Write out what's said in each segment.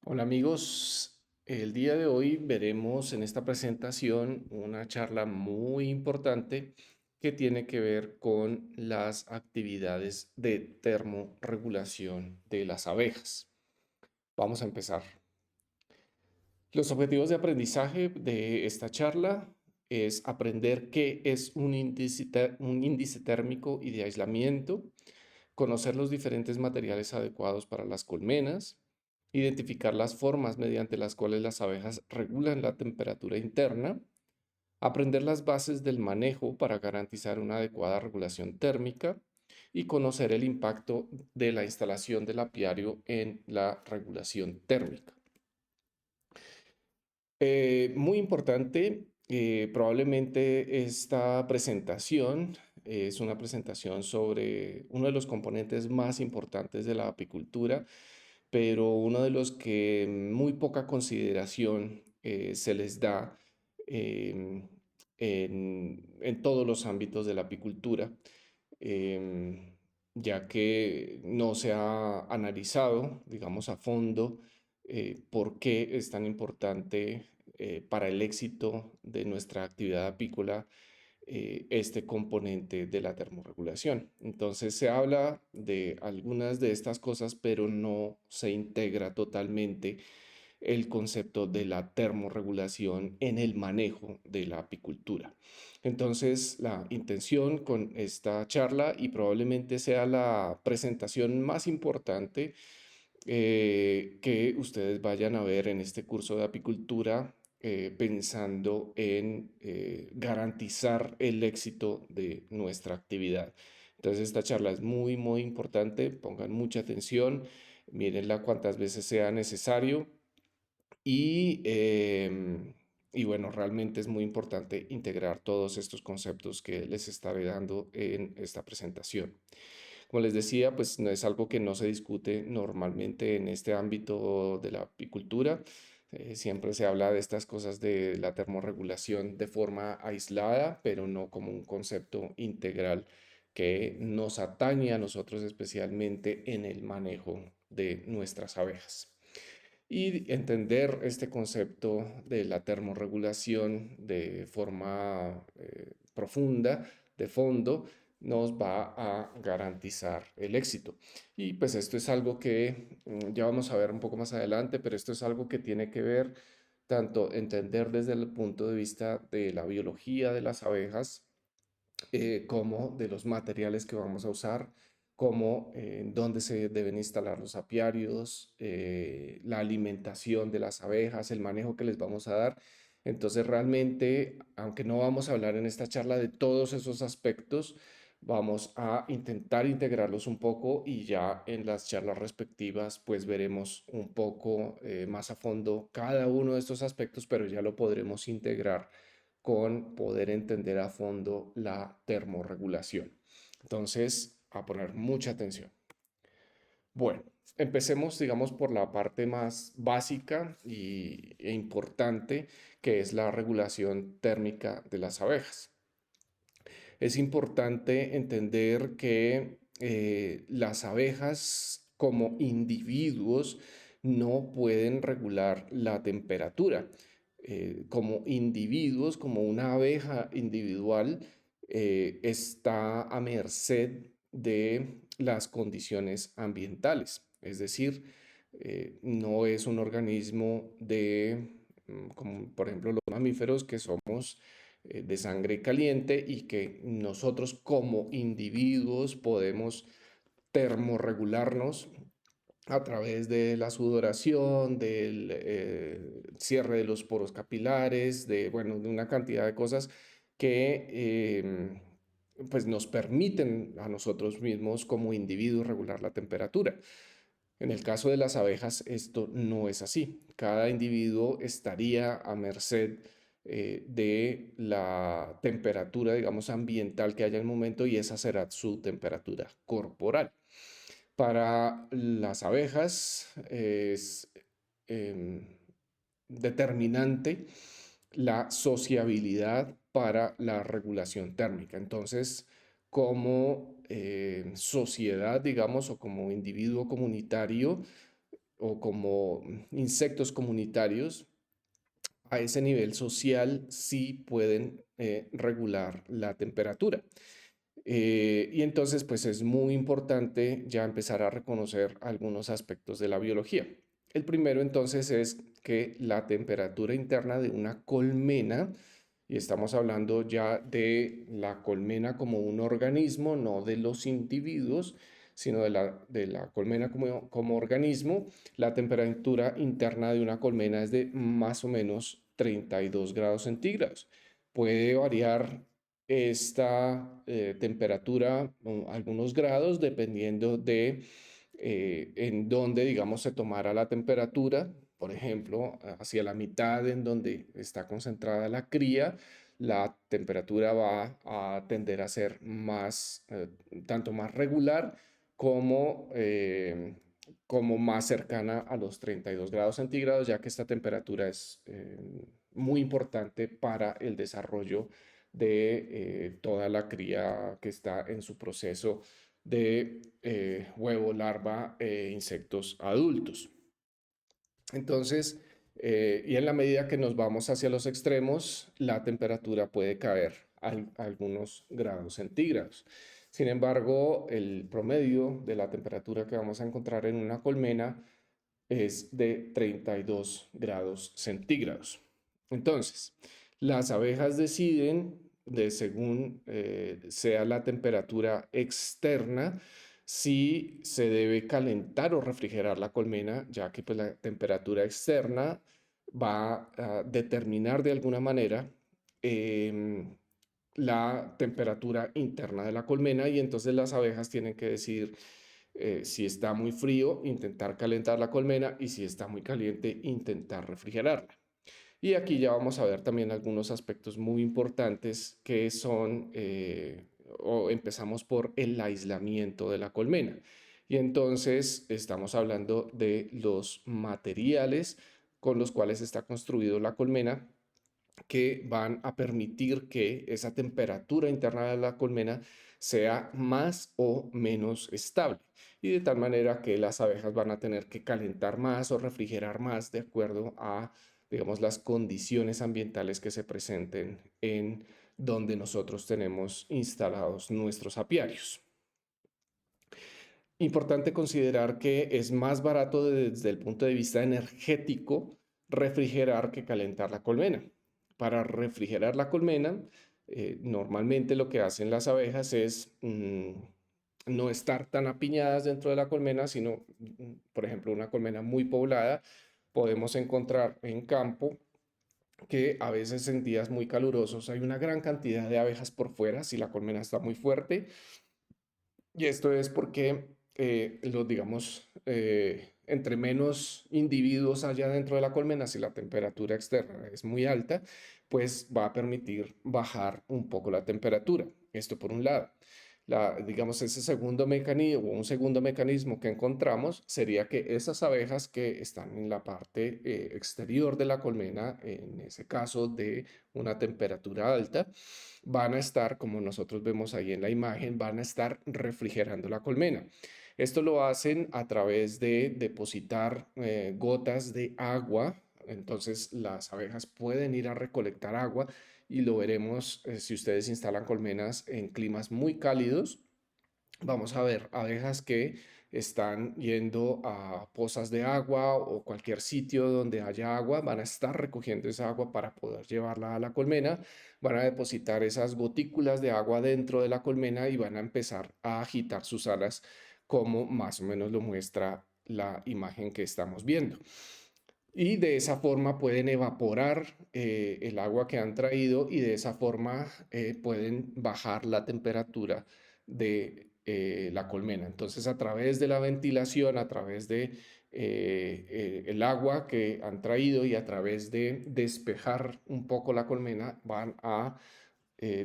Hola amigos, el día de hoy veremos en esta presentación una charla muy importante que tiene que ver con las actividades de termorregulación de las abejas. Vamos a empezar. Los objetivos de aprendizaje de esta charla es aprender qué es un índice térmico y de aislamiento, conocer los diferentes materiales adecuados para las colmenas, identificar las formas mediante las cuales las abejas regulan la temperatura interna, aprender las bases del manejo para garantizar una adecuada regulación térmica y conocer el impacto de la instalación del apiario en la regulación térmica. Muy importante, probablemente esta presentación es una presentación sobre uno de los componentes más importantes de la apicultura, pero uno de los que muy poca consideración se les da em, en todos los ámbitos de la apicultura, em, ya que no se ha analizado, digamos, a fondo por qué es tan importante para el éxito de nuestra actividad apícola este componente de la termorregulación. Entonces se habla de algunas de estas cosas, pero no se integra totalmente el concepto de la termorregulación en el manejo de la apicultura. Entonces, la intención con esta charla, y probablemente sea la presentación más importante que ustedes vayan a ver en este curso de apicultura, pensando en garantizar el éxito de nuestra actividad. Entonces, esta charla es muy, muy importante. Pongan mucha atención, mírenla cuantas veces sea necesario y bueno, realmente es muy importante integrar todos estos conceptos que les estaré dando en esta presentación. Como les decía, pues no es algo que no se discute normalmente en este ámbito de la apicultura. Siempre se habla de estas cosas de la termorregulación de forma aislada, pero no como un concepto integral que nos atañe a nosotros especialmente en el manejo de nuestras abejas. Y entender este concepto de la termorregulación de forma profunda, de fondo, nos va a garantizar el éxito. Y pues esto es algo que ya vamos a ver un poco más adelante, pero esto es algo que tiene que ver tanto entender desde el punto de vista de la biología de las abejas, como de los materiales que vamos a usar, como en dónde se deben instalar los apiarios, la alimentación de las abejas, el manejo que les vamos a dar. Entonces realmente, aunque no vamos a hablar en esta charla de todos esos aspectos, vamos a intentar integrarlos un poco y ya en las charlas respectivas pues veremos un poco más a fondo cada uno de estos aspectos, pero ya lo podremos integrar con poder entender a fondo la termorregulación. Entonces, a poner mucha atención. Bueno, empecemos, digamos, por la parte más básica e importante, que es la regulación térmica de las abejas. Es importante entender que las abejas como individuos no pueden regular la temperatura. Como individuos, como una abeja individual, está a merced de las condiciones ambientales. Es decir, no es un organismo como por ejemplo los mamíferos, que somos de sangre caliente y que nosotros como individuos podemos termorregularnos a través de la sudoración, del cierre de los poros capilares, de, bueno, de una cantidad de cosas que pues nos permiten a nosotros mismos como individuos regular la temperatura. En el caso de las abejas, esto no es así. Cada individuo estaría a merced de la temperatura, digamos, ambiental que haya en el momento, y esa será su temperatura corporal. Para las abejas es em, determinante la sociabilidad para la regulación térmica. Entonces, como sociedad, digamos, o como individuo comunitario, o como insectos comunitarios, a ese nivel social sí pueden regular la temperatura. Y entonces, pues es muy importante ya empezar a reconocer algunos aspectos de la biología. El primero entonces es que la temperatura interna de una colmena, y estamos hablando ya de la colmena como un organismo, no de los individuos, sino de la colmena como organismo, la temperatura interna de una colmena es de más o menos 32 grados centígrados. Puede variar esta temperatura, algunos grados, dependiendo de en dónde, digamos, se tomara la temperatura. Por ejemplo, hacia la mitad en donde está concentrada la cría, la temperatura va a tender a ser más, tanto más regular como, como más cercana a los 32 grados centígrados, ya que esta temperatura es muy importante para el desarrollo de toda la cría que está en su proceso de huevo, larva e insectos adultos. Entonces, y en la medida que nos vamos hacia los extremos, la temperatura puede caer a algunos grados centígrados. Sin embargo, el promedio de la temperatura que vamos a encontrar en una colmena es de 32 grados centígrados. Entonces, las abejas deciden, de según sea la temperatura externa, si se debe calentar o refrigerar la colmena, ya que pues, la temperatura externa va a determinar de alguna manera la temperatura interna de la colmena, y entonces las abejas tienen que decidir si está muy frío, intentar calentar la colmena, y si está muy caliente, intentar refrigerarla. Y aquí ya vamos a ver también algunos aspectos muy importantes que son, o empezamos por el aislamiento de la colmena. Y entonces estamos hablando de los materiales con los cuales está construido la colmena, que van a permitir que esa temperatura interna de la colmena sea más o menos estable, y de tal manera que las abejas van a tener que calentar más o refrigerar más de acuerdo a, digamos, las condiciones ambientales que se presenten en donde nosotros tenemos instalados nuestros apiarios. Importante considerar que es más barato desde el punto de vista energético refrigerar que calentar la colmena. Para refrigerar la colmena, normalmente lo que hacen las abejas es no estar tan apiñadas dentro de la colmena, sino, por ejemplo, una colmena muy poblada, podemos encontrar en campo que a veces en días muy calurosos hay una gran cantidad de abejas por fuera si la colmena está muy fuerte, y esto es porque, digamos, entre menos individuos haya dentro de la colmena, si la temperatura externa es muy alta, pues va a permitir bajar un poco la temperatura. Esto por un lado. Digamos, ese segundo mecanismo, un segundo mecanismo que encontramos sería que esas abejas que están en la parte exterior de la colmena, en ese caso de una temperatura alta, van a estar, como nosotros vemos ahí en la imagen, van a estar refrigerando la colmena. Esto lo hacen a través de depositar gotas de agua. Entonces las abejas pueden ir a recolectar agua, y lo veremos si ustedes instalan colmenas en climas muy cálidos. Vamos a ver abejas que están yendo a pozas de agua o cualquier sitio donde haya agua, van a estar recogiendo esa agua para poder llevarla a la colmena, van a depositar esas gotículas de agua dentro de la colmena y van a empezar a agitar sus alas, como más o menos lo muestra la imagen que estamos viendo. Y de esa forma pueden evaporar el agua que han traído, y de esa forma pueden bajar la temperatura de la colmena. Entonces, a través de la ventilación, a través de el agua que han traído y a través de despejar un poco la colmena, van a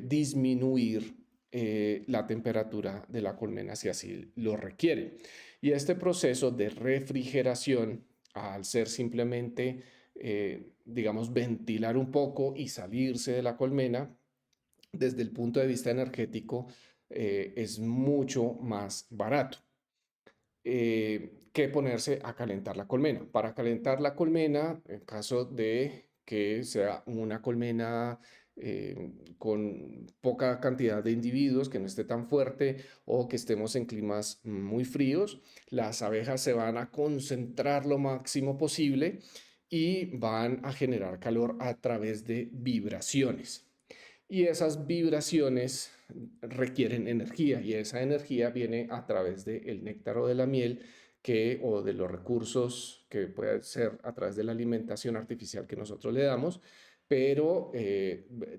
disminuir la temperatura de la colmena si así lo requiere. Y este proceso de refrigeración, al ser simplemente, digamos, ventilar un poco y salirse de la colmena, desde el punto de vista energético, es mucho más barato. que ponerse a calentar la colmena. Para calentar la colmena, en caso de que sea una colmena con poca cantidad de individuos, que no esté tan fuerte o que estemos en climas muy fríos, las abejas se van a concentrar lo máximo posible y van a generar calor a través de vibraciones. Y esas vibraciones requieren energía y esa energía viene a través del néctar o de la miel o de los recursos que puede ser a través de la alimentación artificial que nosotros le damos, pero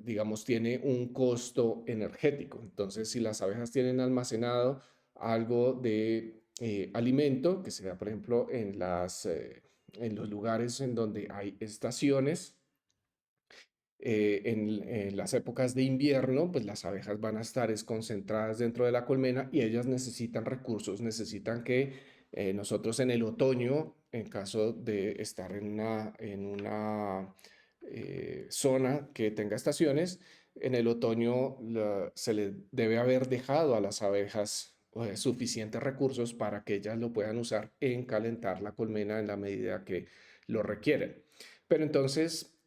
digamos tiene un costo energético. Entonces, si las abejas tienen almacenado algo de alimento, que sea por ejemplo en los lugares en donde hay estaciones, en las épocas de invierno, pues las abejas van a estar concentradas dentro de la colmena y ellas necesitan recursos, necesitan que nosotros en el otoño, en caso de estar en una zona que tenga estaciones, en el otoño se le debe haber dejado a las abejas suficientes recursos para que ellas lo puedan usar en calentar la colmena en la medida que lo requieren. Pero entonces,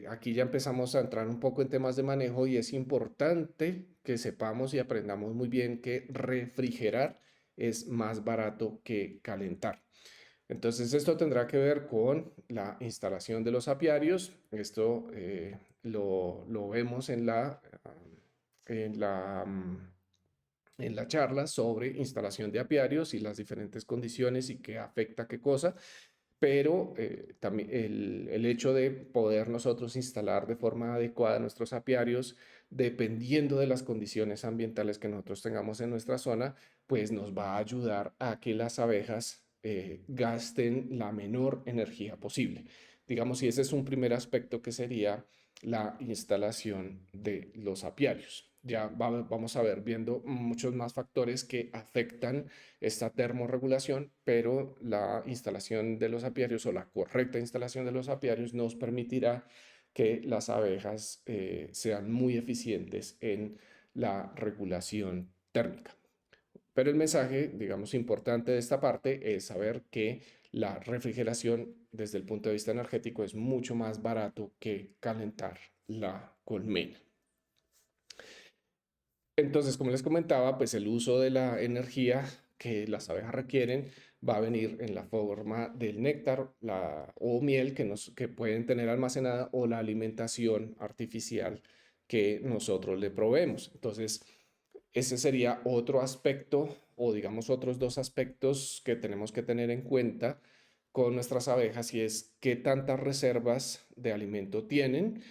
aquí ya empezamos a entrar un poco en temas de manejo y es importante que sepamos y aprendamos muy bien que refrigerar es más barato que calentar. Entonces, esto tendrá que ver con la instalación de los apiarios. Esto lo vemos en la, mm, en la charla sobre instalación de apiarios y las diferentes condiciones y qué afecta qué cosa, pero también el hecho de poder nosotros instalar de forma adecuada nuestros apiarios, dependiendo de las condiciones ambientales que nosotros tengamos en nuestra zona, pues nos va a ayudar a que las abejas gasten la menor energía posible. Digamos, y ese es un primer aspecto que sería la instalación de los apiarios. Ya vamos a ver viendo muchos más factores que afectan esta termorregulación, pero la instalación de los apiarios o la correcta instalación de los apiarios nos permitirá que las abejas sean muy eficientes en la regulación térmica. Pero el mensaje, digamos, importante de esta parte es saber que la refrigeración desde el punto de vista energético es mucho más barato que calentar la colmena. Entonces, como les comentaba, pues el uso de la energía que las abejas requieren va a venir en la forma del néctar o miel que pueden tener almacenada o la alimentación artificial que nosotros le proveemos. Entonces, ese sería otro aspecto o digamos otros dos aspectos que tenemos que tener en cuenta con nuestras abejas y es qué tantas reservas de alimento tienen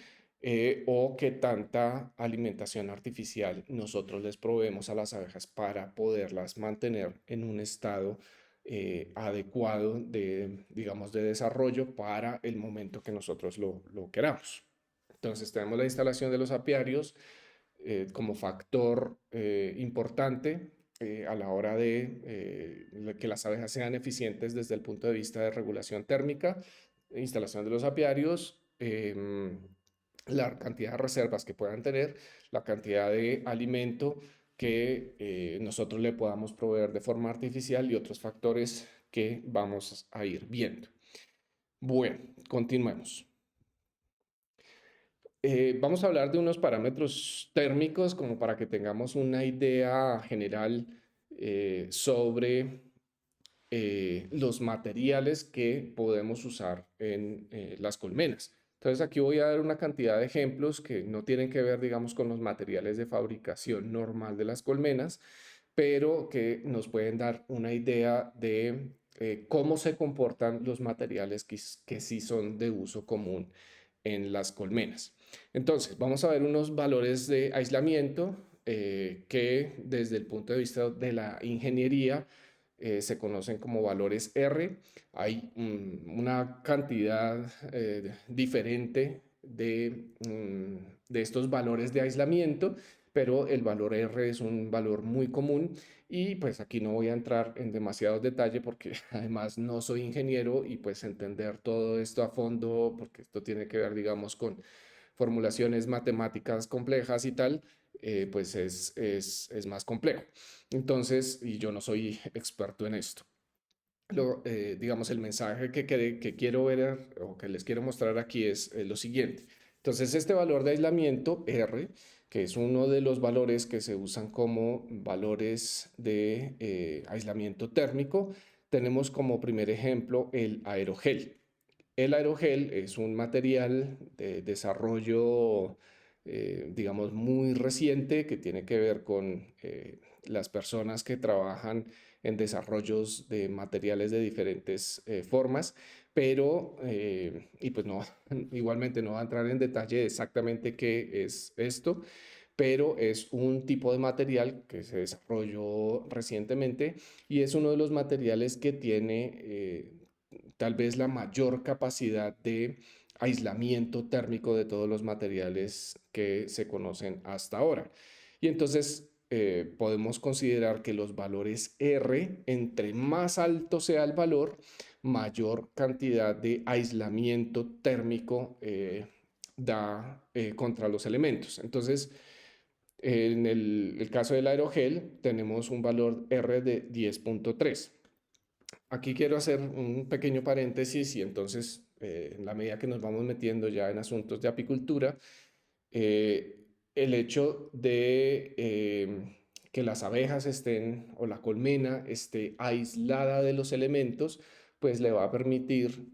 o qué tanta alimentación artificial nosotros les proveemos a las abejas para poderlas mantener en un estado adecuado de, digamos, de desarrollo para el momento que nosotros lo queramos. Entonces tenemos la instalación de los apiarios como factor importante a la hora de que las abejas sean eficientes desde el punto de vista de regulación térmica, instalación de los apiarios, la cantidad de reservas que puedan tener, la cantidad de alimento que nosotros le podamos proveer de forma artificial y otros factores que vamos a ir viendo. Bueno, continuemos. Vamos a hablar de unos parámetros térmicos como para que tengamos una idea general sobre los materiales que podemos usar en las colmenas. Entonces aquí voy a dar una cantidad de ejemplos que no tienen que ver, digamos, con los materiales de fabricación normal de las colmenas, pero que nos pueden dar una idea de cómo se comportan los materiales que sí son de uso común en las colmenas. Entonces, vamos a ver unos valores de aislamiento que desde el punto de vista de la ingeniería se conocen como valores R. Hay una cantidad diferente de estos valores de aislamiento, pero el valor R es un valor muy común y pues aquí no voy a entrar en demasiados detalles porque además no soy ingeniero y pues entender todo esto a fondo, porque esto tiene que ver, digamos, con formulaciones matemáticas complejas y tal, pues es más complejo. Entonces, y yo no soy experto en esto. digamos, el mensaje que quiero ver o que les quiero mostrar aquí es lo siguiente. Entonces, este valor de aislamiento R, que es uno de los valores que se usan como valores de aislamiento térmico, tenemos como primer ejemplo el aerogel. El aerogel es un material de desarrollo, digamos, muy reciente que tiene que ver con las personas que trabajan en desarrollos de materiales de diferentes formas, pero, y pues no, igualmente no va a entrar en detalle exactamente qué es esto, pero es un tipo de material que se desarrolló recientemente y es uno de los materiales que tiene tal vez la mayor capacidad de aislamiento térmico de todos los materiales que se conocen hasta ahora. Y entonces podemos considerar que los valores R, entre más alto sea el valor, mayor cantidad de aislamiento térmico da contra los elementos. Entonces, en el caso del aerogel, tenemos un valor R de 10.3. Aquí quiero hacer un pequeño paréntesis y entonces, en la medida que nos vamos metiendo ya en asuntos de apicultura, el hecho de que las abejas estén o la colmena esté aislada de los elementos, pues le va a permitir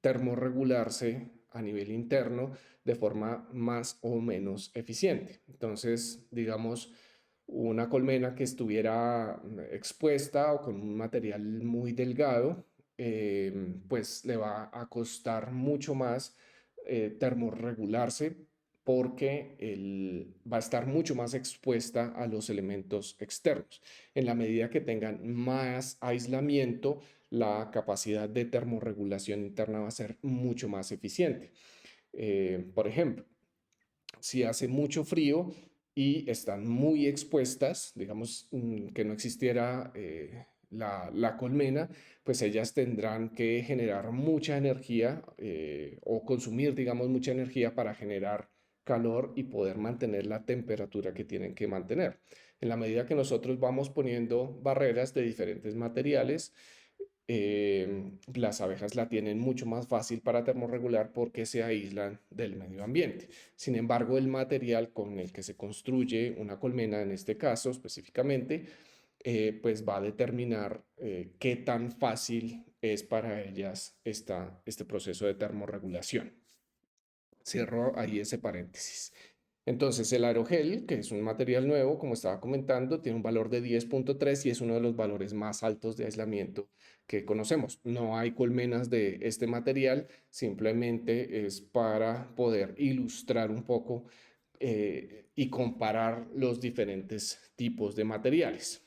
termorregularse a nivel interno de forma más o menos eficiente. Entonces, digamos, una colmena que estuviera expuesta o con un material muy delgado, pues le va a costar mucho más termorregularse porque va a estar mucho más expuesta a los elementos externos. En la medida que tengan más aislamiento, la capacidad de termorregulación interna va a ser mucho más eficiente. Por ejemplo, si hace mucho frío y están muy expuestas, digamos que no existiera la colmena, pues ellas tendrán que generar mucha energía o consumir, digamos, mucha energía para generar calor y poder mantener la temperatura que tienen que mantener. En la medida que nosotros vamos poniendo barreras de diferentes materiales, las abejas la tienen mucho más fácil para termorregular porque se aíslan del medio ambiente. Sin embargo, el material con el que se construye una colmena, en este caso específicamente, pues va a determinar qué tan fácil es para ellas este proceso de termorregulación. Cierro ahí ese paréntesis. Entonces, el aerogel, que es un material nuevo, como estaba comentando, tiene un valor de 10.3 y es uno de los valores más altos de aislamiento que conocemos. No hay colmenas de este material, simplemente es para poder ilustrar un poco y comparar los diferentes tipos de materiales.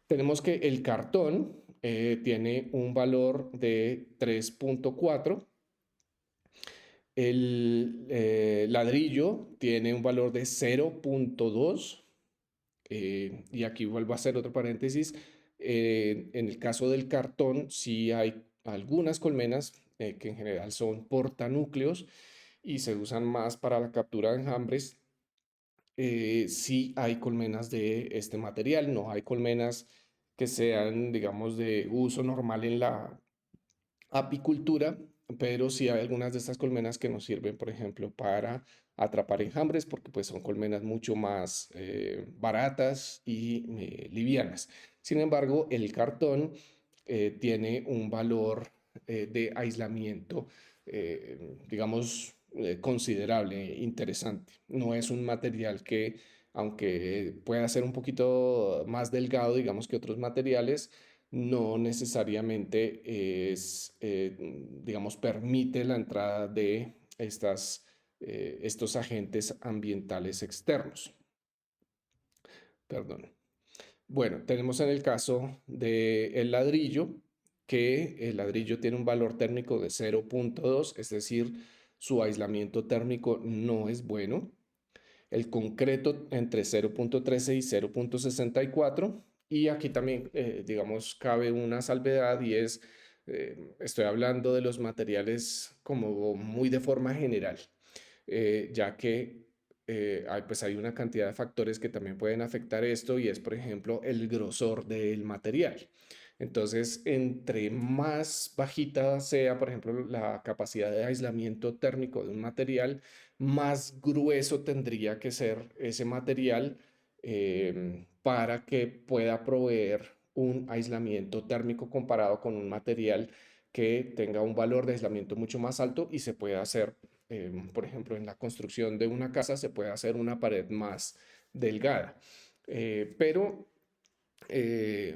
Tenemos que el cartón tiene un valor de 3.4. El ladrillo tiene un valor de 0.2 y aquí vuelvo a hacer otro paréntesis. En el caso del cartón, sí hay algunas colmenas que en general son portanúcleos y se usan más para la captura de enjambres. Sí hay colmenas de este material, no hay colmenas que sean, digamos, de uso normal en la apicultura, pero sí hay algunas de estas colmenas que nos sirven, por ejemplo, para atrapar enjambres, porque pues son colmenas mucho más baratas y livianas. Sin embargo, el cartón tiene un valor de aislamiento, digamos, considerable, interesante. No es un material que, aunque pueda ser un poquito más delgado, digamos, que otros materiales, no necesariamente digamos, permite la entrada de estos agentes ambientales externos. Perdón. Bueno, tenemos en el caso del ladrillo, que el ladrillo tiene un valor térmico de 0.2, es decir, su aislamiento térmico no es bueno. El concreto entre 0.13 y 0.64. Y aquí también, digamos, cabe una salvedad y es, estoy hablando de los materiales como muy de forma general, ya que pues hay una cantidad de factores que también pueden afectar esto y es, por ejemplo, el grosor del material. Entonces, entre más bajita sea, por ejemplo, la capacidad de aislamiento térmico de un material, más grueso tendría que ser ese material para que pueda proveer un aislamiento térmico comparado con un material que tenga un valor de aislamiento mucho más alto y se pueda hacer, por ejemplo, en la construcción de una casa se puede hacer una pared más delgada. Pero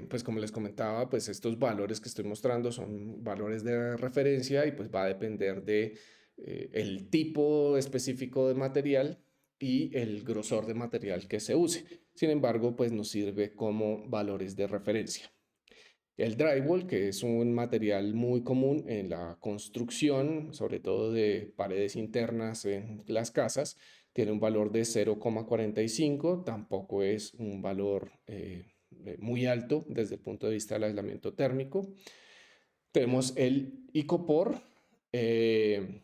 pues como les comentaba, pues estos valores que estoy mostrando son valores de referencia y pues va a depender de el tipo específico de material y el grosor de material que se use. Sin embargo, pues nos sirve como valores de referencia. El drywall, que es un material muy común en la construcción, sobre todo de paredes internas en las casas, tiene un valor de 0,45, tampoco es un valor muy alto desde el punto de vista del aislamiento térmico. Tenemos el Icopor, eh,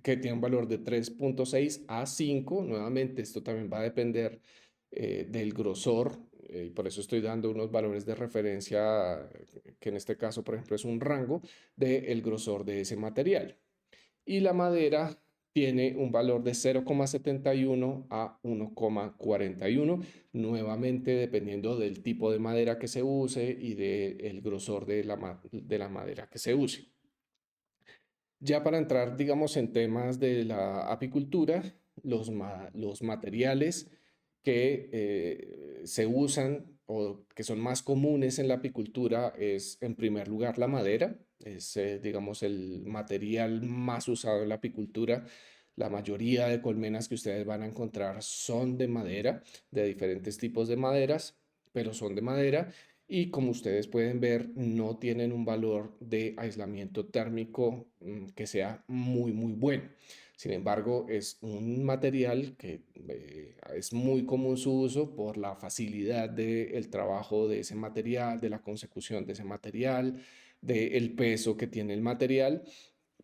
que tiene un valor de 3,6 a 5. Nuevamente, esto también va a depender del grosor, por eso estoy dando unos valores de referencia, que en este caso, por ejemplo, es un rango del grosor de ese material. Y la madera tiene un valor de 0,71 a 1,41, nuevamente dependiendo del tipo de madera que se use y del grosor de la madera que se use. Ya para entrar, digamos, en temas de la apicultura, los materiales que se usan o que son más comunes en la apicultura es, en primer lugar, la madera. Es, digamos, el material más usado en la apicultura. La mayoría de colmenas que ustedes van a encontrar son de madera, de diferentes tipos de maderas, pero son de madera y como ustedes pueden ver, no tienen un valor de aislamiento térmico que sea muy, muy bueno. Sin embargo, es un material que es muy común su uso por la facilidad del trabajo de ese material, de la consecución de ese material, del peso que tiene el material,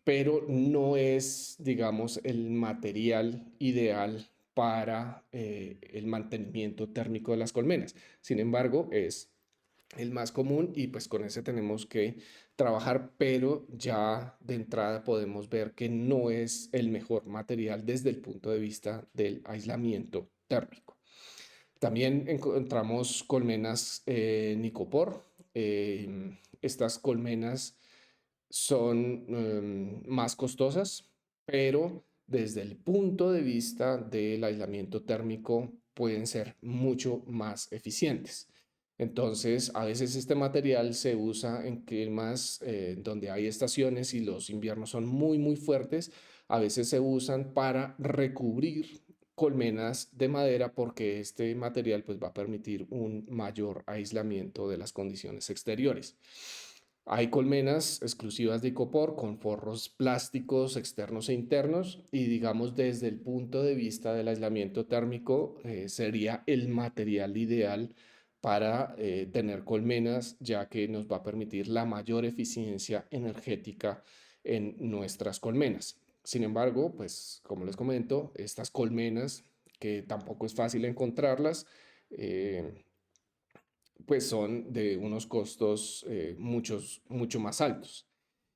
pero no es, digamos, el material ideal para el mantenimiento térmico de las colmenas. Sin embargo, es el más común y pues con ese tenemos que trabajar, pero ya de entrada podemos ver que no es el mejor material desde el punto de vista del aislamiento térmico. También encontramos colmenas Nicopor. Estas colmenas son más costosas, pero desde el punto de vista del aislamiento térmico pueden ser mucho más eficientes. Entonces, a veces este material se usa en climas donde hay estaciones y los inviernos son muy, muy fuertes. A veces se usan para recubrir colmenas de madera porque este material pues, va a permitir un mayor aislamiento de las condiciones exteriores. Hay colmenas exclusivas de icopor con forros plásticos externos e internos y digamos desde el punto de vista del aislamiento térmico sería el material ideal para tener colmenas ya que nos va a permitir la mayor eficiencia energética en nuestras colmenas. Sin embargo, pues como les comento, estas colmenas que tampoco es fácil encontrarlas, pues son de unos costos mucho más altos.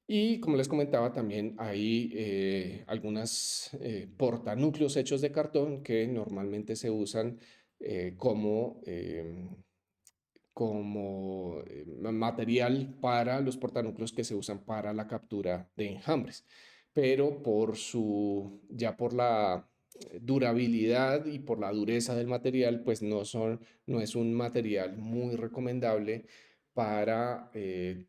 Y como les comentaba, también hay algunas portanúcleos hechos de cartón que normalmente se usan como, material para los portanúcleos que se usan para la captura de enjambres. Pero ya por la durabilidad y por la dureza del material, pues no es un material muy recomendable para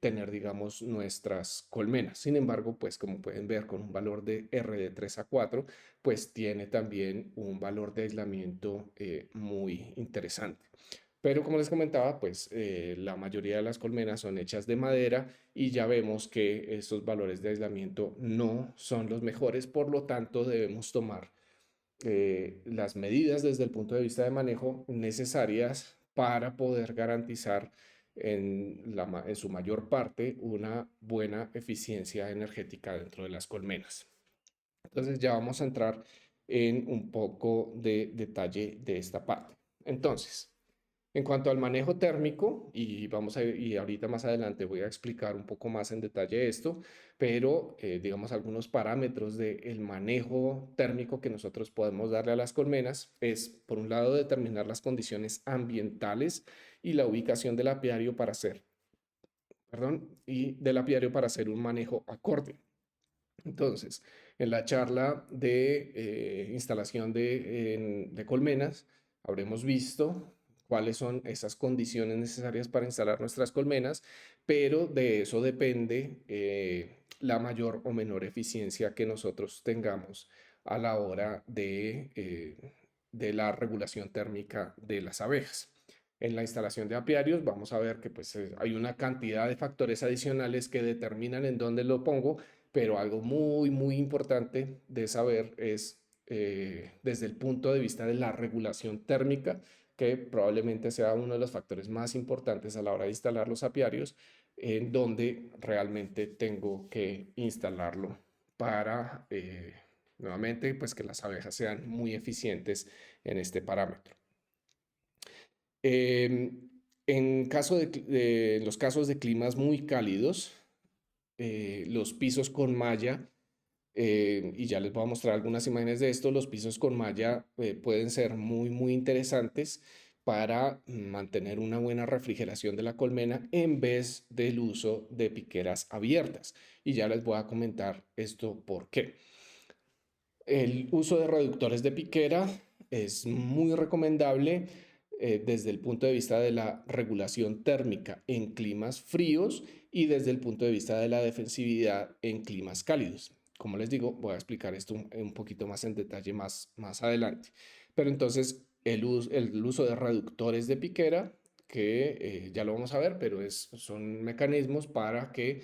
tener, digamos, nuestras colmenas. Sin embargo, pues como pueden ver con un valor de R de 3 a 4, pues tiene también un valor de aislamiento muy interesante. Pero como les comentaba, pues la mayoría de las colmenas son hechas de madera y ya vemos que estos valores de aislamiento no son los mejores, por lo tanto debemos tomar las medidas desde el punto de vista de manejo necesarias para poder garantizar en su mayor parte una buena eficiencia energética dentro de las colmenas. Entonces ya vamos a entrar en un poco de detalle de esta parte. Entonces, En cuanto al manejo térmico, y ahorita más adelante voy a explicar un poco más en detalle esto, pero digamos algunos parámetros del manejo térmico que nosotros podemos darle a las colmenas es, por un lado, determinar las condiciones ambientales y la ubicación del apiario para hacer, perdón, y del apiario para hacer un manejo acorde. Entonces, en la charla de instalación de colmenas, habremos visto cuáles son esas condiciones necesarias para instalar nuestras colmenas, pero de eso depende la mayor o menor eficiencia que nosotros tengamos a la hora de la regulación térmica de las abejas. En la instalación de apiarios vamos a ver que pues, hay una cantidad de factores adicionales que determinan en dónde lo pongo, pero algo muy, muy importante de saber es desde el punto de vista de la regulación térmica, que probablemente sea uno de los factores más importantes a la hora de instalar los apiarios, en donde realmente tengo que instalarlo para, nuevamente, pues que las abejas sean muy eficientes en este parámetro. En los casos de climas muy cálidos, los pisos con malla, y ya les voy a mostrar algunas imágenes de esto, los pisos con malla pueden ser muy, muy interesantes para mantener una buena refrigeración de la colmena en vez del uso de piqueras abiertas. Y ya les voy a comentar esto por qué. El uso de reductores de piquera es muy recomendable desde el punto de vista de la regulación térmica en climas fríos y desde el punto de vista de la defensividad en climas cálidos. Como les digo, voy a explicar esto un poquito más en detalle más adelante. Pero entonces el uso de reductores de piquera, que ya lo vamos a ver, pero son mecanismos para que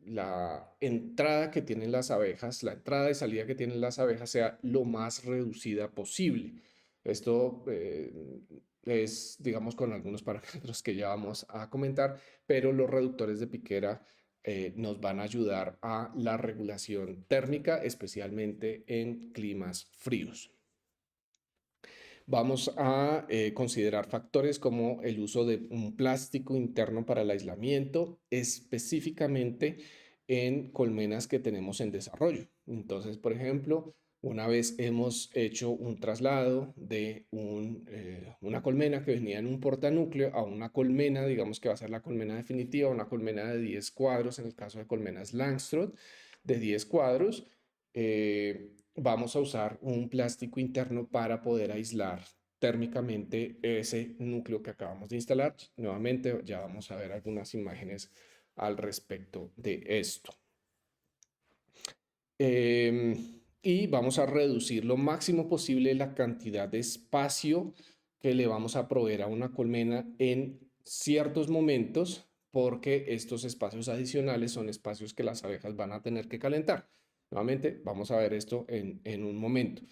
la entrada que tienen las abejas, la entrada y salida que tienen las abejas sea lo más reducida posible. Esto es, digamos, con algunos parámetros que ya vamos a comentar, pero los reductores de piquera nos van a ayudar a la regulación térmica, especialmente en climas fríos. Vamos a considerar factores como el uso de un plástico interno para el aislamiento, específicamente en colmenas que tenemos en desarrollo. Entonces, por ejemplo, una vez hemos hecho un traslado de una colmena que venía en un portanúcleo a una colmena, digamos que va a ser la colmena definitiva, una colmena de 10 cuadros, en el caso de colmenas Langstroth, de 10 cuadros. Vamos a usar un plástico interno para poder aislar térmicamente ese núcleo que acabamos de instalar. Nuevamente, ya vamos a ver algunas imágenes al respecto de esto. Y vamos a reducir lo máximo posible la cantidad de espacio que le vamos a proveer a una colmena en ciertos momentos, porque estos espacios adicionales son espacios que las abejas van a tener que calentar. Nuevamente, vamos a ver esto en un momento.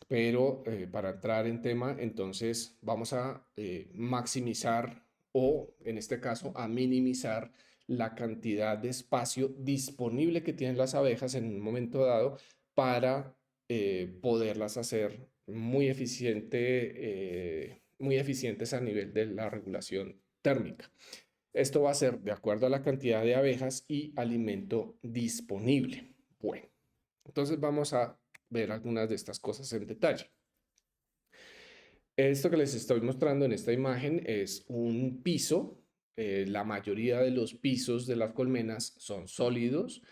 Pero para entrar en tema, entonces vamos a maximizar o, en este caso, a minimizar la cantidad de espacio disponible que tienen las abejas en un momento dado para poderlas hacer muy eficientes a nivel de la regulación térmica. Esto va a ser de acuerdo a la cantidad de abejas y alimento disponible. Bueno, entonces vamos a ver algunas de estas cosas en detalle. Esto que les estoy mostrando en esta imagen es un piso. La mayoría de los pisos de las colmenas son sólidos,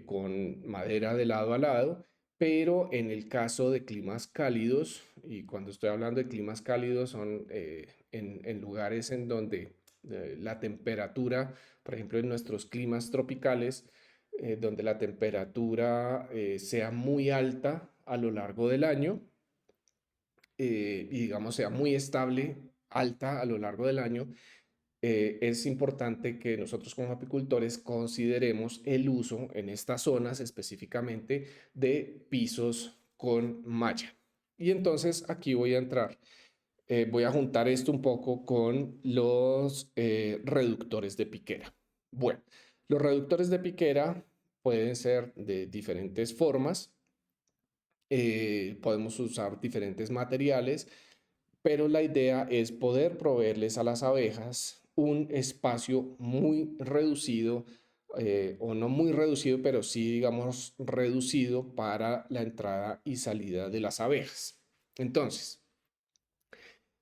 con madera de lado a lado, pero en el caso de climas cálidos, y cuando estoy hablando de climas cálidos son en lugares en donde la temperatura, por ejemplo en nuestros climas tropicales, donde la temperatura sea muy alta a lo largo del año, y digamos sea muy estable, alta a lo largo del año, es importante que nosotros como apicultores consideremos el uso en estas zonas específicamente de pisos con malla. Y entonces aquí voy a entrar, voy a juntar esto un poco con los reductores de piquera. Bueno, los reductores de piquera pueden ser de diferentes formas. Podemos usar diferentes materiales, pero la idea es poder proveerles a las abejas un espacio muy reducido, o no muy reducido, pero sí, digamos, reducido para la entrada y salida de las abejas. Entonces,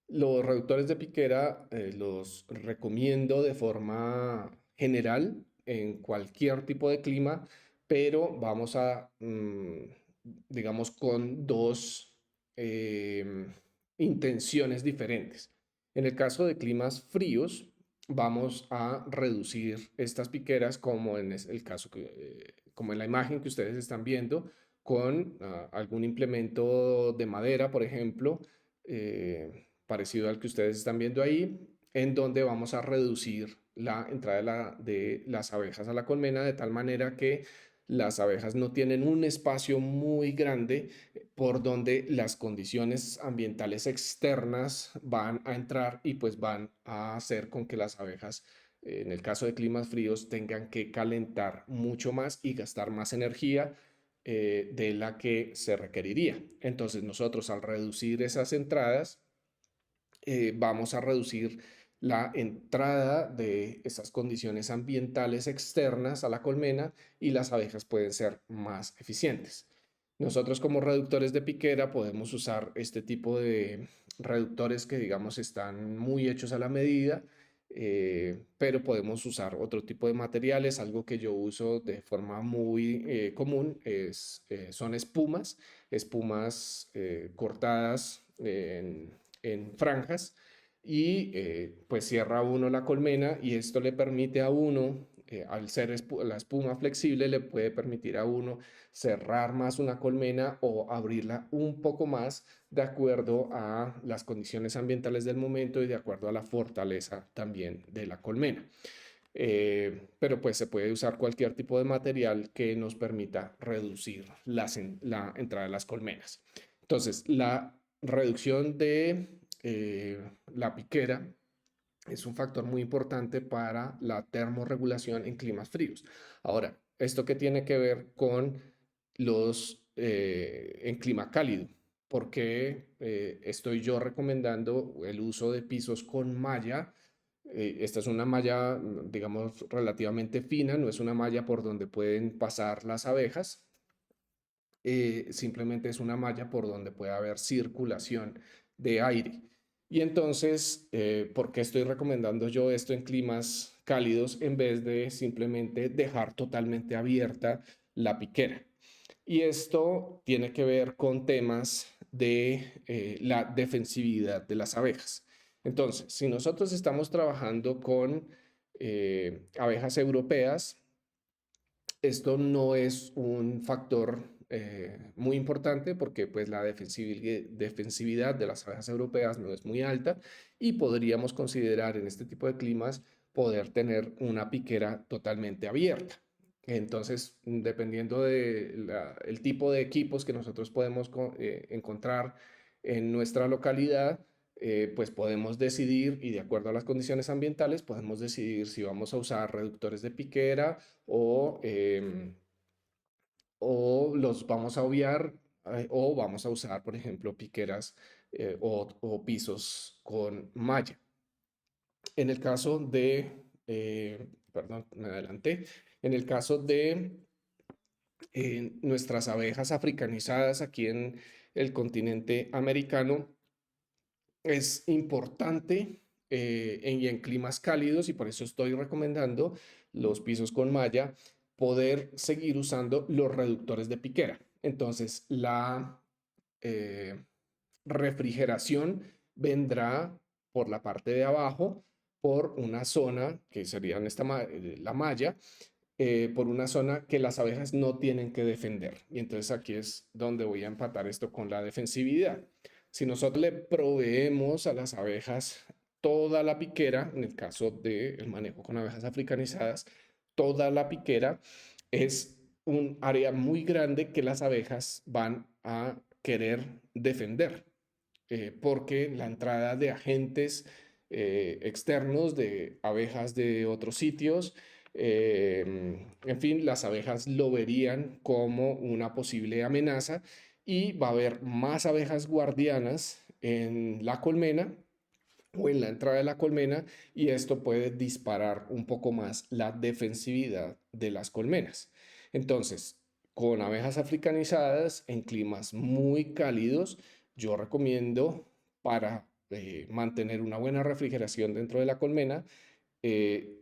los reductores de piquera los recomiendo de forma general en cualquier tipo de clima, pero vamos a, digamos, con dos em, intenciones diferentes. En el caso de climas fríos, vamos a reducir estas piqueras como en el caso como en la imagen que ustedes están viendo, con algún implemento de madera, por ejemplo, parecido al que ustedes están viendo ahí, en donde vamos a reducir la entrada de las abejas a la colmena de tal manera que las abejas no tienen un espacio muy grande por donde las condiciones ambientales externas van a entrar y pues van a hacer con que las abejas, en el caso de climas fríos, tengan que calentar mucho más y gastar más energía de la que se requeriría. Entonces nosotros al reducir esas entradas, vamos a reducir la entrada de esas condiciones ambientales externas a la colmena y las abejas pueden ser más eficientes. Nosotros como reductores de piquera podemos usar este tipo de reductores que digamos están muy hechos a la medida, pero podemos usar otro tipo de materiales. Algo que yo uso de forma muy común son espumas cortadas en franjas y pues cierra uno la colmena y esto le permite a uno, al ser la espuma flexible, le puede permitir a uno cerrar más una colmena o abrirla un poco más de acuerdo a las condiciones ambientales del momento y de acuerdo a la fortaleza también de la colmena. Pero pues se puede usar cualquier tipo de material que nos permita reducir la entrada de las colmenas. Entonces, la reducción de la piquera es un factor muy importante para la termorregulación en climas fríos. Ahora, ¿esto qué tiene que ver con en clima cálido? ¿Por qué estoy yo recomendando el uso de pisos con malla? Esta es una malla, digamos, relativamente fina, no es una malla por donde pueden pasar las abejas, simplemente es una malla por donde puede haber circulación de aire. Y entonces, ¿por qué estoy recomendando yo esto en climas cálidos en vez de simplemente dejar totalmente abierta la piquera? Y esto tiene que ver con temas de la defensividad de las abejas. Entonces, si nosotros estamos trabajando con abejas europeas, esto no es un factor muy importante porque pues la defensividad de las abejas europeas no es muy alta y podríamos considerar en este tipo de climas poder tener una piquera totalmente abierta. Entonces, dependiendo del el tipo de equipos que nosotros podemos encontrar en nuestra localidad, pues podemos decidir y de acuerdo a las condiciones ambientales podemos decidir si vamos a usar reductores de piquera o los vamos a obviar o vamos a usar, por ejemplo, piqueras o pisos con malla. En el caso perdón, me adelanté, en el caso de nuestras abejas africanizadas aquí en el continente americano, es importante y en climas cálidos, y por eso estoy recomendando los pisos con malla, poder seguir usando los reductores de piquera. Entonces, la eh, refrigeración vendrá por la parte de abajo, por una zona que sería la malla, por una zona que las abejas no tienen que defender. Y entonces aquí es donde voy a empatar esto con la defensividad. Si nosotros le proveemos a las abejas toda la piquera, en el caso del manejo con abejas africanizadas, toda la piquera es un área muy grande que las abejas van a querer defender, porque la entrada de agentes externos, de abejas de otros sitios, en fin, las abejas lo verían como una posible amenaza y va a haber más abejas guardianas en la colmena o en la entrada de la colmena, y esto puede disparar un poco más la defensividad de las colmenas. Entonces, con abejas africanizadas en climas muy cálidos, yo recomiendo para mantener una buena refrigeración dentro de la colmena,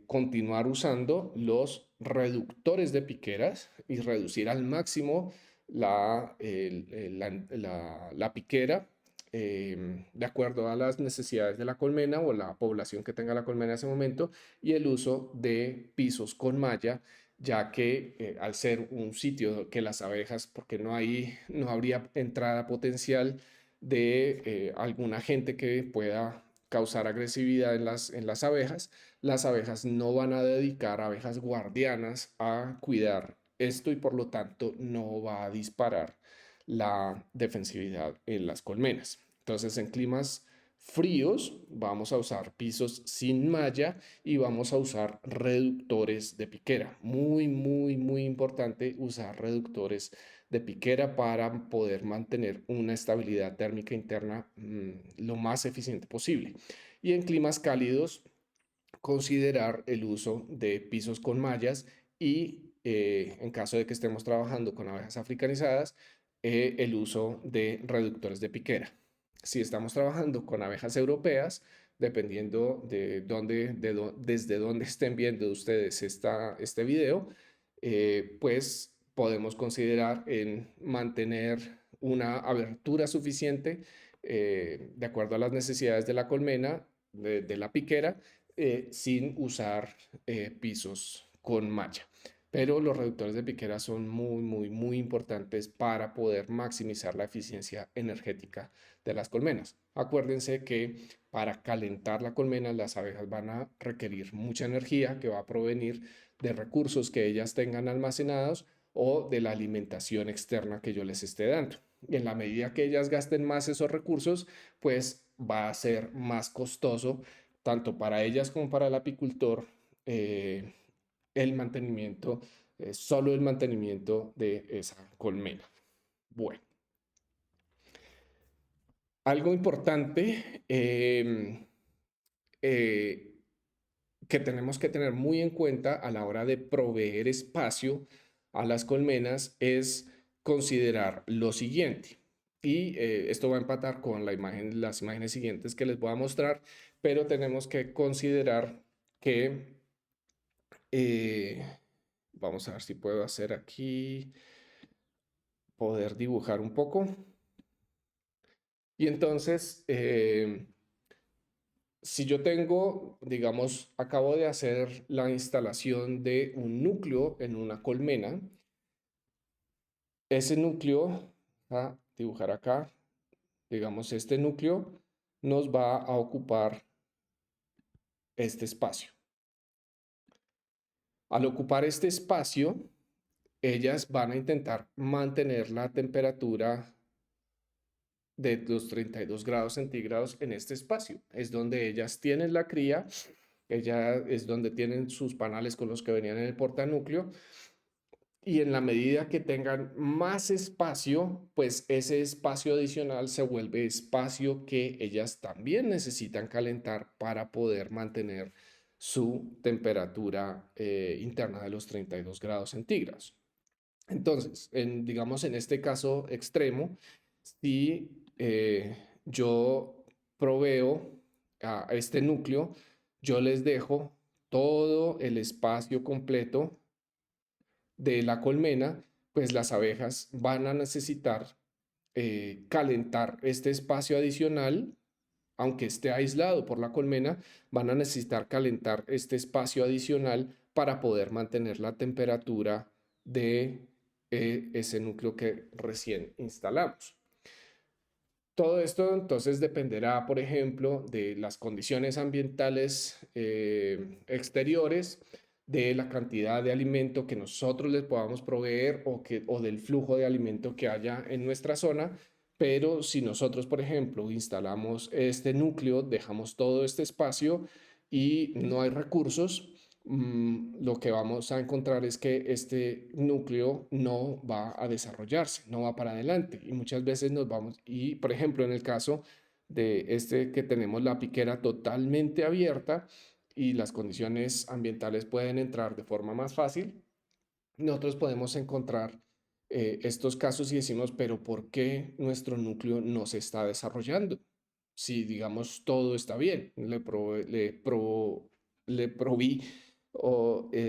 continuar usando los reductores de piqueras y reducir al máximo la piquera de acuerdo a las necesidades de la colmena o la población que tenga la colmena en ese momento, y el uso de pisos con malla, ya que al ser un sitio que las abejas, porque no habría entrada potencial de algún agente que pueda causar agresividad en las abejas no van a dedicar abejas guardianas a cuidar esto, y por lo tanto no va a disparar la defensividad en las colmenas. Entonces, en climas fríos vamos a usar pisos sin malla y vamos a usar reductores de piquera. Muy, muy, muy importante usar reductores de piquera para poder mantener una estabilidad térmica interna lo más eficiente posible. Y en climas cálidos, considerar el uso de pisos con mallas y, en caso de que estemos trabajando con abejas africanizadas, el uso de reductores de piquera. Si estamos trabajando con abejas europeas, dependiendo de desde dónde estén viendo ustedes este video, pues podemos considerar en mantener una abertura suficiente de acuerdo a las necesidades de la colmena, de la piquera, sin usar pisos con malla. Pero los reductores de piquera son muy, muy, muy importantes para poder maximizar la eficiencia energética de las colmenas. Acuérdense que para calentar la colmena las abejas van a requerir mucha energía que va a provenir de recursos que ellas tengan almacenados o de la alimentación externa que yo les esté dando. Y en la medida que ellas gasten más esos recursos, pues va a ser más costoso tanto para ellas como para el apicultor, eh, el mantenimiento, solo el mantenimiento de esa colmena. Bueno, algo importante eh, que tenemos que tener muy en cuenta a la hora de proveer espacio a las colmenas es considerar lo siguiente. Y esto va a empatar con las imágenes siguientes que les voy a mostrar, pero tenemos que considerar que eh, vamos a ver si puedo hacer aquí, poder dibujar un poco. Y entonces, si yo tengo, digamos, acabo de hacer la instalación de un núcleo en una colmena, ese núcleo, a dibujar acá, digamos, este núcleo nos va a ocupar este espacio. Al ocupar este espacio, ellas van a intentar mantener la temperatura de los 32 grados centígrados en este espacio. Es donde ellas tienen la cría, ella es donde tienen sus panales con los que venían en el portanúcleo, y en la medida que tengan más espacio, pues ese espacio adicional se vuelve espacio que ellas también necesitan calentar para poder mantener su temperatura interna de los 32 grados centígrados. Entonces, digamos en este caso extremo, si yo proveo a este núcleo, yo les dejo todo el espacio completo de la colmena, pues las abejas van a necesitar calentar este espacio adicional, aunque esté aislado por la colmena, van a necesitar calentar este espacio adicional para poder mantener la temperatura de ese núcleo que recién instalamos. Todo esto entonces dependerá, por ejemplo, de las condiciones ambientales exteriores, de la cantidad de alimento que nosotros les podamos proveer o del flujo de alimento que haya en nuestra zona. Pero si nosotros, por ejemplo, instalamos este núcleo, dejamos todo este espacio y no hay recursos, lo que vamos a encontrar es que este núcleo no va a desarrollarse, no va para adelante, y muchas veces nos vamos, y por ejemplo en el caso de este que tenemos la piquera totalmente abierta y las condiciones ambientales pueden entrar de forma más fácil, nosotros podemos encontrar estos casos y decimos, pero ¿por qué nuestro núcleo no se está desarrollando? Si, digamos, todo está bien, le proví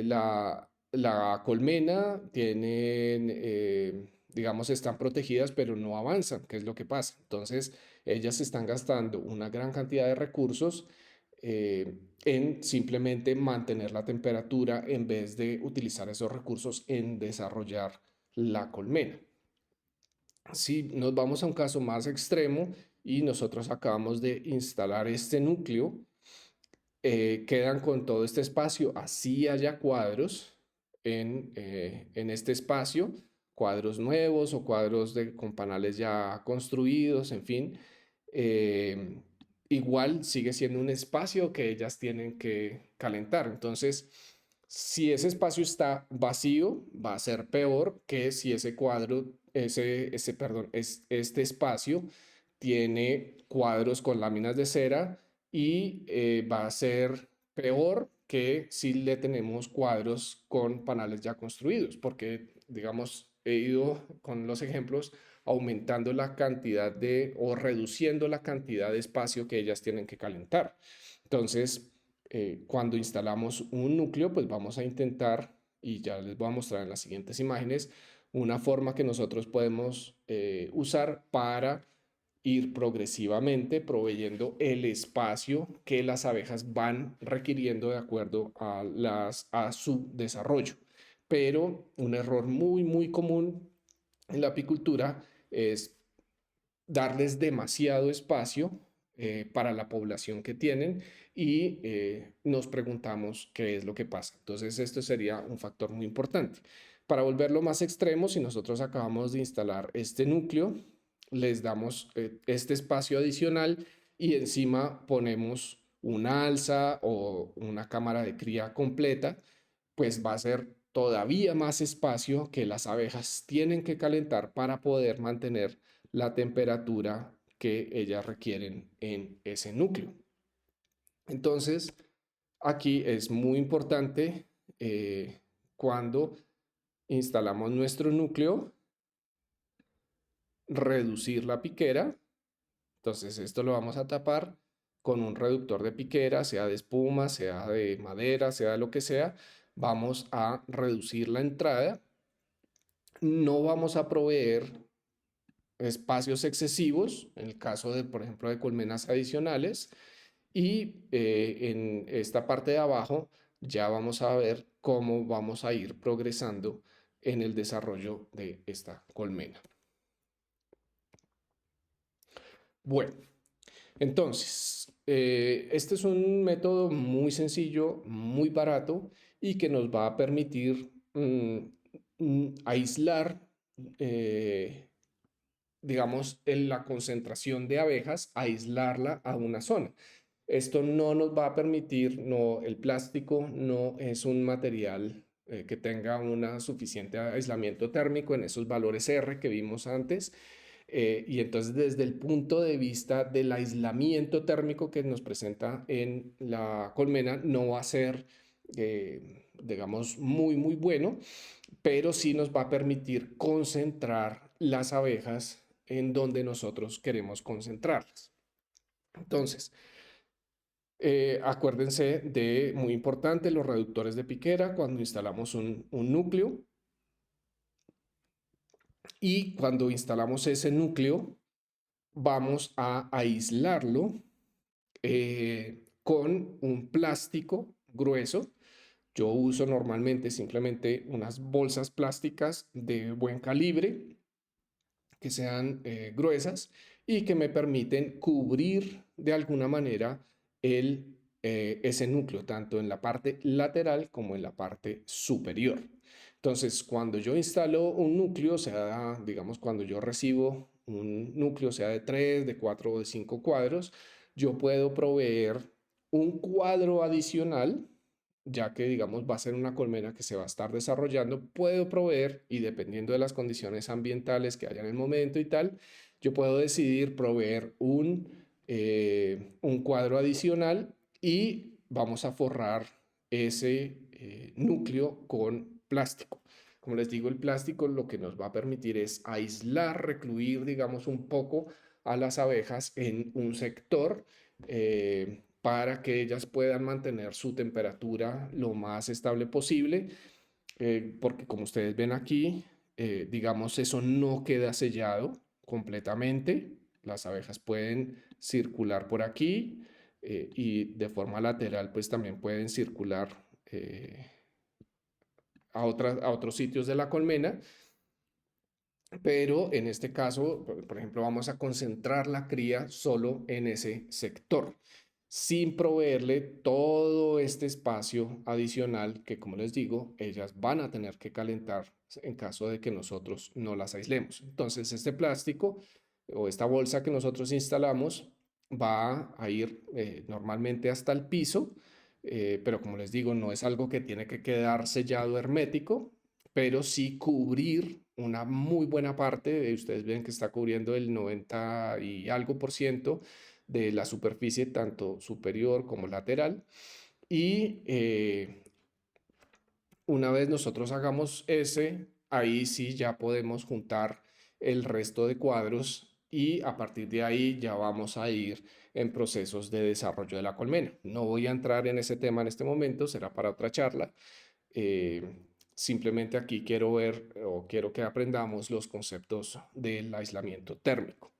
la colmena, tienen, digamos, están protegidas, pero no avanzan, ¿qué es lo que pasa? Entonces, ellas están gastando una gran cantidad de recursos en simplemente mantener la temperatura en vez de utilizar esos recursos en desarrollar la colmena. Si nos vamos a un caso más extremo y nosotros acabamos de instalar este núcleo, quedan con todo este espacio, así haya cuadros en este espacio, cuadros nuevos o cuadros con panales ya construidos, en fin, eh, igual sigue siendo un espacio que ellas tienen que calentar. Entonces, si ese espacio está vacío, va a ser peor que si ese cuadro, perdón, este espacio tiene cuadros con láminas de cera y va a ser peor que si le tenemos cuadros con panales ya construidos, porque, digamos, he ido con los ejemplos aumentando la cantidad de o reduciendo la cantidad de espacio que ellas tienen que calentar. Entonces, cuando instalamos un núcleo, pues vamos a intentar, y ya les voy a mostrar en las siguientes imágenes, una forma que nosotros podemos usar para ir progresivamente proveyendo el espacio que las abejas van requiriendo de acuerdo a su desarrollo. Pero un error muy común en la apicultura es darles demasiado espacio para la población que tienen y nos preguntamos qué es lo que pasa. Entonces, esto sería un factor muy importante. Para volverlo más extremo, si nosotros acabamos de instalar este núcleo, les damos este espacio adicional y encima ponemos una alza o una cámara de cría completa, pues va a ser todavía más espacio que las abejas tienen que calentar para poder mantener la temperatura que ellas requieren en ese núcleo. Entonces, aquí es muy importante cuando instalamos nuestro núcleo, reducir la piquera. Entonces, esto lo vamos a tapar con un reductor de piquera, sea de espuma, sea de madera, sea de lo que sea. Vamos a reducir la entrada. No vamos a proveer espacios excesivos, en el caso de, por ejemplo, de colmenas adicionales. Y en esta parte de abajo ya vamos a ver cómo vamos a ir progresando en el desarrollo de esta colmena. Bueno, entonces, este es un método muy sencillo, muy barato y que nos va a permitir aislar, eh, digamos, en la concentración de abejas, aislarla a una zona. Esto no nos va a permitir, no, el plástico no es un material que tenga un suficiente aislamiento térmico en esos valores R que vimos antes. Y entonces desde el punto de vista del aislamiento térmico que nos presenta en la colmena no va a ser, digamos, muy bueno, pero sí nos va a permitir concentrar las abejas en donde nosotros queremos concentrarlas. Entonces, acuérdense de, muy importante, los reductores de piquera cuando instalamos un núcleo. Y cuando instalamos ese núcleo, vamos a aislarlo con un plástico grueso. Yo uso normalmente simplemente unas bolsas plásticas de buen calibre que sean gruesas y que me permiten cubrir de alguna manera ese núcleo, tanto en la parte lateral como en la parte superior. Entonces, cuando yo instalo un núcleo, sea, digamos, cuando yo recibo un núcleo, sea de 3, de 4 o de 5 cuadros, yo puedo proveer un cuadro adicional, ya que, digamos, va a ser una colmena que se va a estar desarrollando, puedo proveer, y dependiendo de las condiciones ambientales que haya en el momento y tal, yo puedo decidir proveer un cuadro adicional y vamos a forrar ese núcleo con plástico. Como les digo, el plástico lo que nos va a permitir es aislar, recluir, digamos, un poco a las abejas en un sector para que ellas puedan mantener su temperatura lo más estable posible, porque como ustedes ven aquí, digamos, eso no queda sellado completamente. Las abejas pueden circular por aquí y de forma lateral, pues también pueden circular a otros sitios de la colmena, pero en este caso, por ejemplo, vamos a concentrar la cría solo en ese sector, sin proveerle todo este espacio adicional que, como les digo, ellas van a tener que calentar en caso de que nosotros no las aislemos. Entonces, este plástico o esta bolsa que nosotros instalamos va a ir normalmente hasta el piso, pero como les digo, no es algo que tiene que quedar sellado hermético, pero sí cubrir una muy buena parte, ustedes ven que está cubriendo el 90 y algo por ciento de la superficie, tanto superior como lateral. Y una vez nosotros hagamos ese, ahí sí ya podemos juntar el resto de cuadros y a partir de ahí ya vamos a ir en procesos de desarrollo de la colmena. No voy a entrar en ese tema en este momento, será para otra charla. Eh, Simplemente aquí quiero ver o quiero que aprendamos los conceptos del aislamiento térmico.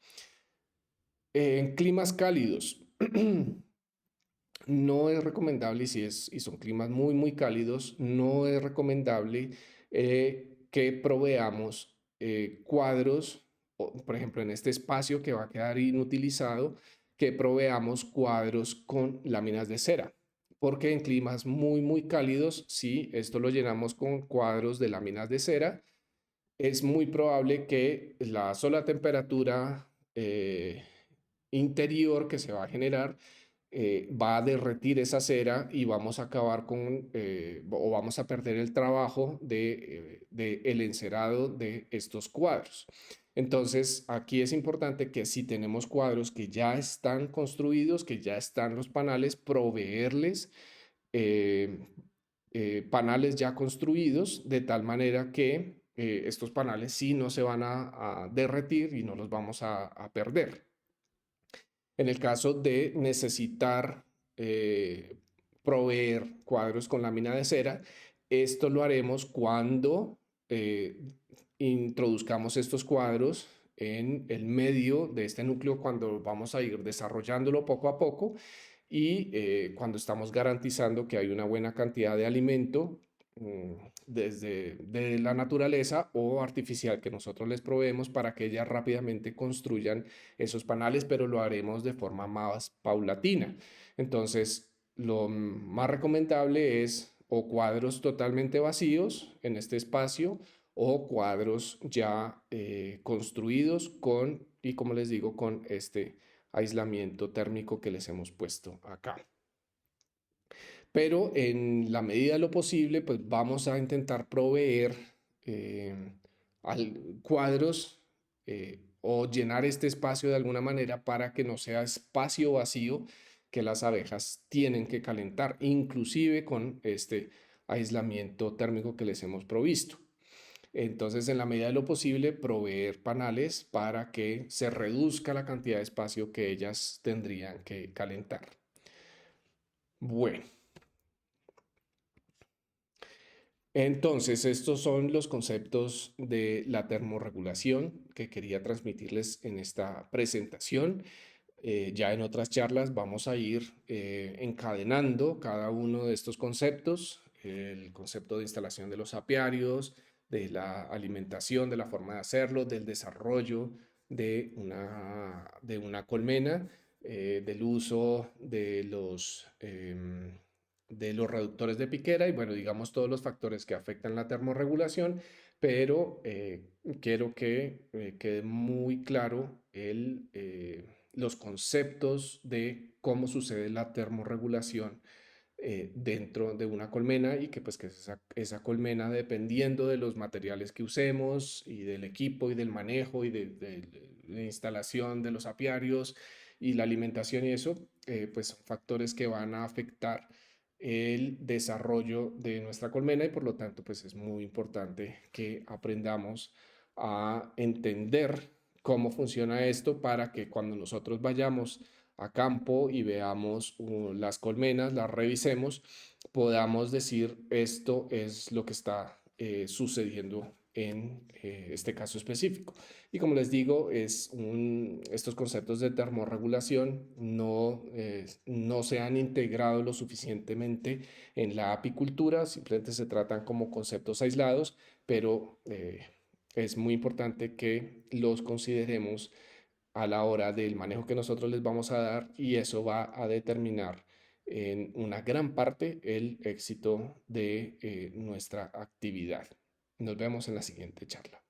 En climas cálidos, no es recomendable, y son climas muy, muy cálidos, no es recomendable que proveamos cuadros, por ejemplo, en este espacio que va a quedar inutilizado, que proveamos cuadros con láminas de cera. Porque en climas muy, muy cálidos, si esto lo llenamos con cuadros de láminas de cera, es muy probable que la sola temperatura interior que se va a generar va a derretir esa cera y vamos a acabar con o vamos a perder el trabajo de el encerado de estos cuadros. Entonces, aquí es importante que si tenemos cuadros que ya están construidos, que ya están los panales, proveerles eh, panales ya construidos de tal manera que estos panales sí no se van a derretir y no los vamos a perder. En el caso de necesitar proveer cuadros con lámina de cera, esto lo haremos cuando introduzcamos estos cuadros en el medio de este núcleo, cuando vamos a ir desarrollándolo poco a poco y cuando estamos garantizando que hay una buena cantidad de alimento desde de la naturaleza o artificial que nosotros les proveemos para que ellas rápidamente construyan esos panales, pero lo haremos de forma más paulatina. Entonces, lo más recomendable es o cuadros totalmente vacíos en este espacio o cuadros ya construidos con, y como les digo, con este aislamiento térmico que les hemos puesto acá. Pero en la medida de lo posible, pues vamos a intentar proveer eh, cuadros o llenar este espacio de alguna manera para que no sea espacio vacío que las abejas tienen que calentar, inclusive con este aislamiento térmico que les hemos provisto. Entonces, en la medida de lo posible, proveer panales para que se reduzca la cantidad de espacio que ellas tendrían que calentar. Bueno, entonces estos son los conceptos de la termorregulación que quería transmitirles en esta presentación. Ya en otras charlas vamos a ir encadenando cada uno de estos conceptos, el concepto de instalación de los apiarios, de la alimentación, de la forma de hacerlo, del desarrollo de una colmena, del uso de los reductores de piquera y bueno, digamos todos los factores que afectan la termorregulación, pero quiero que quede muy claro los conceptos de cómo sucede la termorregulación dentro de una colmena y que pues que esa colmena dependiendo de los materiales que usemos y del equipo y del manejo y de la instalación de los apiarios y la alimentación y eso, pues son factores que van a afectar el desarrollo de nuestra colmena y por lo tanto, pues es muy importante que aprendamos a entender cómo funciona esto para que cuando nosotros vayamos a campo y veamos las colmenas, las revisemos, podamos decir esto es lo que está sucediendo en este caso específico. Y como les digo, estos conceptos de termorregulación no se han integrado lo suficientemente en la apicultura, simplemente se tratan como conceptos aislados, pero es muy importante que los consideremos a la hora del manejo que nosotros les vamos a dar y eso va a determinar en una gran parte el éxito de nuestra actividad. Nos vemos en la siguiente charla.